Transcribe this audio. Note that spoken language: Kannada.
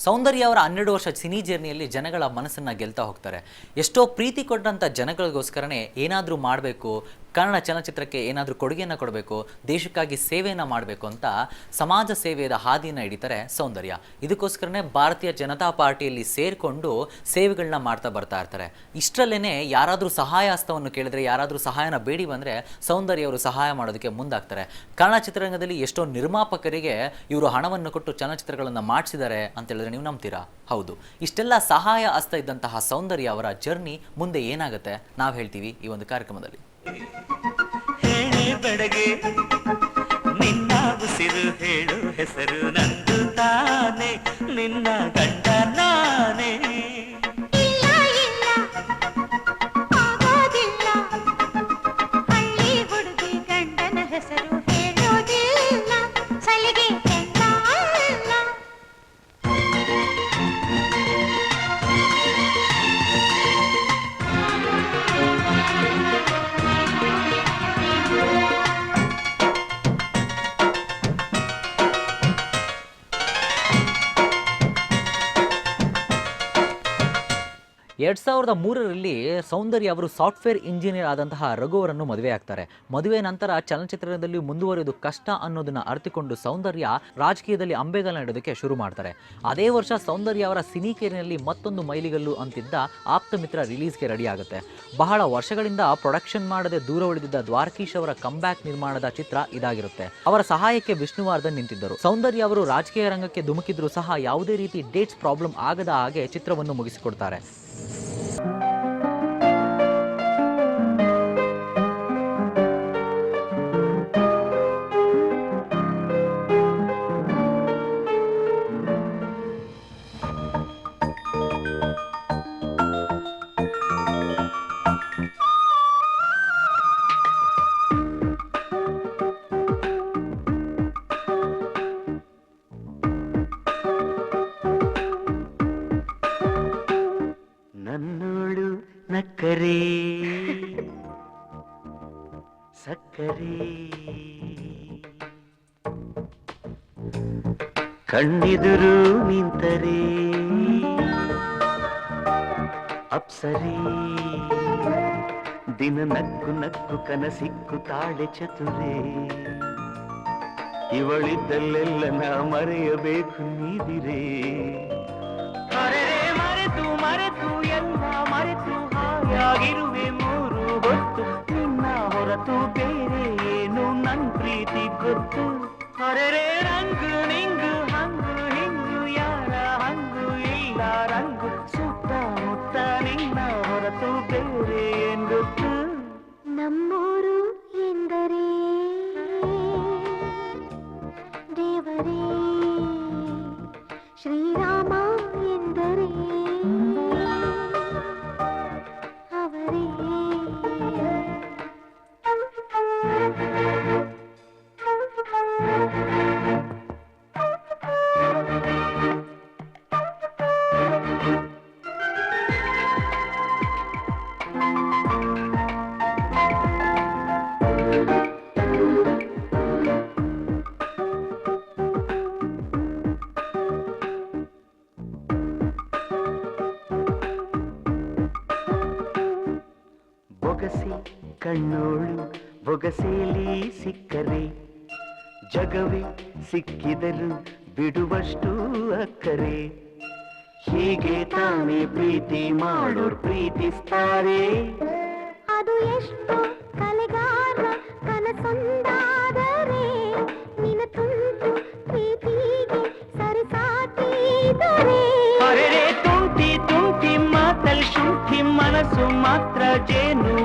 ಸೌಂದರ್ಯ ಅವರ 12 ವರ್ಷ ಸಿನಿ ಜರ್ನಿಯಲ್ಲಿ ಜನಗಳ ಮನಸ್ಸನ್ನ ಗೆಲ್ತಾ ಹೋಗ್ತಾರೆ. ಎಷ್ಟೋ ಪ್ರೀತಿ ಕೊಟ್ಟಂತ ಜನಗಳಿಗೋಸ್ಕರನೇ ಏನಾದರೂ ಮಾಡಬೇಕು, ಕನ್ನಡ ಚಲನಚಿತ್ರಕ್ಕೆ ಏನಾದರೂ ಕೊಡುಗೆಯನ್ನು ಕೊಡಬೇಕು, ದೇಶಕ್ಕಾಗಿ ಸೇವೆಯನ್ನು ಮಾಡಬೇಕು ಅಂತ ಸಮಾಜ ಸೇವೆಯ ಹಾದಿಯನ್ನು ಹಿಡಿತಾರೆ ಸೌಂದರ್ಯ. ಇದಕ್ಕೋಸ್ಕರನೇ ಭಾರತೀಯ ಜನತಾ ಪಾರ್ಟಿಯಲ್ಲಿ ಸೇರಿಕೊಂಡು ಸೇವೆಗಳನ್ನ ಮಾಡ್ತಾ ಬರ್ತಾ ಇರ್ತಾರೆ. ಇಷ್ಟರಲ್ಲೇ ಯಾರಾದರೂ ಸಹಾಯ ಹಸ್ತವನ್ನು ಕೇಳಿದ್ರೆ, ಯಾರಾದರೂ ಸಹಾಯನ ಬೇಡಿ ಬಂದರೆ ಸೌಂದರ್ಯ ಅವರು ಸಹಾಯ ಮಾಡೋದಕ್ಕೆ ಮುಂದಾಗ್ತಾರೆ. ಕನ್ನಡ ಚಿತ್ರರಂಗದಲ್ಲಿ ಎಷ್ಟೋ ನಿರ್ಮಾಪಕರಿಗೆ ಇವರು ಹಣವನ್ನು ಕೊಟ್ಟು ಚಲನಚಿತ್ರಗಳನ್ನು ಮಾಡಿಸಿದ್ದಾರೆ ಅಂತ ಹೇಳಿದ್ರೆ ನೀವು ನಂಬ್ತೀರಾ? ಹೌದು. ಇಷ್ಟೆಲ್ಲ ಸಹಾಯ ಹಸ್ತ ಇದ್ದಂತಹ ಸೌಂದರ್ಯ ಅವರ ಜರ್ನಿ ಮುಂದೆ ಏನಾಗುತ್ತೆ ನಾವು ಹೇಳ್ತೀವಿ ಈ ಒಂದು ಕಾರ್ಯಕ್ರಮದಲ್ಲಿ. ಹೇಳಿ ಬೆಳಗ್ಗೆ ನಿನ್ನ ಉಸಿರು ಹೇಳು ಹೆಸರು ನಂದು ತಾನೆ, ನಿನ್ನ ಗಂಡ ನಾನೇ. ಹಳ್ಳಿ ಹುಡುಗಿ ಗಂಡನ ಹೆಸರು ಹೇಳೋದಿಲ್ಲ, ಸಲಿಗೆ ಎರಡು 2003ರಲ್ಲಿ ಸೌಂದರ್ಯ ಅವರು ಸಾಫ್ಟ್ವೇರ್ ಇಂಜಿನಿಯರ್ ಆದಂತಹ ರಘು ಅವರನ್ನು ಮದುವೆ ಆಗ್ತಾರೆ. ಮದುವೆ ನಂತರ ಚಲನಚಿತ್ರದಲ್ಲಿ ಮುಂದುವರಿಯೋದು ಕಷ್ಟ ಅನ್ನೋದನ್ನ ಅರಿತುಕೊಂಡು ಸೌಂದರ್ಯ ರಾಜಕೀಯದಲ್ಲಿ ಅಂಬೆಗಾಲ ಇಡೋದಕ್ಕೆ ಶುರು ಮಾಡ್ತಾರೆ. ಅದೇ ವರ್ಷ ಸೌಂದರ್ಯ ಅವರ ಸಿನಿ ಕೇರಿನಲ್ಲಿ ಮತ್ತೊಂದು ಮೈಲಿಗಲ್ಲು ಅಂತಿದ್ದ ಆಪ್ತ ಮಿತ್ರ ರಿಲೀಸ್ಗೆ ರೆಡಿ ಆಗುತ್ತೆ. ಬಹಳ ವರ್ಷಗಳಿಂದ ಪ್ರೊಡಕ್ಷನ್ ಮಾಡದೆ ದೂರ ಉಳಿದಿದ್ದ ದ್ವಾರಕೀಶ್ ಅವರ ಕಂಬ್ಯಾಕ್ ನಿರ್ಮಾಣದ ಚಿತ್ರ ಇದಾಗಿರುತ್ತೆ. ಅವರ ಸಹಾಯಕ್ಕೆ ವಿಷ್ಣುವರ್ಧನ್ ನಿಂತಿದ್ದರು. ಸೌಂದರ್ಯ ಅವರು ರಾಜಕೀಯ ರಂಗಕ್ಕೆ ಧುಮುಕಿದ್ರು ಸಹ ಯಾವುದೇ ರೀತಿ ಡೇಟ್ಸ್ ಪ್ರಾಬ್ಲಮ್ ಆಗದ ಹಾಗೆ ಚಿತ್ರವನ್ನು ಮುಗಿಸಿಕೊಡ್ತಾರೆ. ನನ್ನೋಳು ನಕ್ಕರೆ ಸಕ್ಕರೆ, ಕಣ್ಣಿದುರು ನಿಂತರೆ ಅಪ್ಸರೆ, ದಿನ ನಕ್ಕು ನಕ್ಕು ಕನಸಿಕ್ಕು ತಾಳೆ ಚತುರೆ, ಇವಳಿದ್ದಲ್ಲೆಲ್ಲ ನಾ ಮರೆಯಬೇಕು ನೀದಿರೆ. ಮರೆತು ಮರೆತು ಎಲ್ಲ ಮರೆತು ಹಾಯಾಗಿರುವೆ ಮೂರು ಹೊತ್ತು, ನಿನ್ನ ಹೊರತು ಬೇರೆ ಏನು ನನ್ ಪ್ರೀತಿ ಗೊತ್ತು. ಅರೆರೆ ರಂಗು ನಿಂಗು ಹಂಗು ಹಿಂಗು ಯಾರ ಹಂಗು ಇಲ್ಲ ರಂಗು, ಸುತ್ತಮುತ್ತ ನಿನ್ನ ಹೊರತು ಬೇರೆ ಏನ್ ಗೊತ್ತು. ನಮ್ಮೂರು ಎಂದರೆ ದೇವರೇ, ಶ್ರೀರಾಮ ಎಂದರೆ ಅವರೇ. ಬೊಗಸೆ ಕಣ್ಣೋಳು ಬೊಗಸೆಯಲ್ಲಿ ಸಿಕ್ಕರೆ, ಜಗವೇ ಸಿಕ್ಕಿದರು ಬಿಡುವಷ್ಟು ಅಕ್ಕರೆ, ಹೀಗೆ ತಾನೇ ಪ್ರೀತಿ ಮಾಡೋರು ಪ್ರೀತಿಸ್ತಾರೆ. ಅದು ಎಷ್ಟು ಕಲೆಗಾರ ಕನಸೊಂದಾದರೆ, ನಿನ ತುಂಟು ಪ್ರೀತಿಗೆ ಸರಿಸಾಟಿದರೆ. ಅರೆರೆ ತುಂಟಿ ತುಂಟಿ ಮಾತಲ್ ಶುಂಠಿ, ಮನಸ್ಸು ಮಾತ್ರ ಜೇನು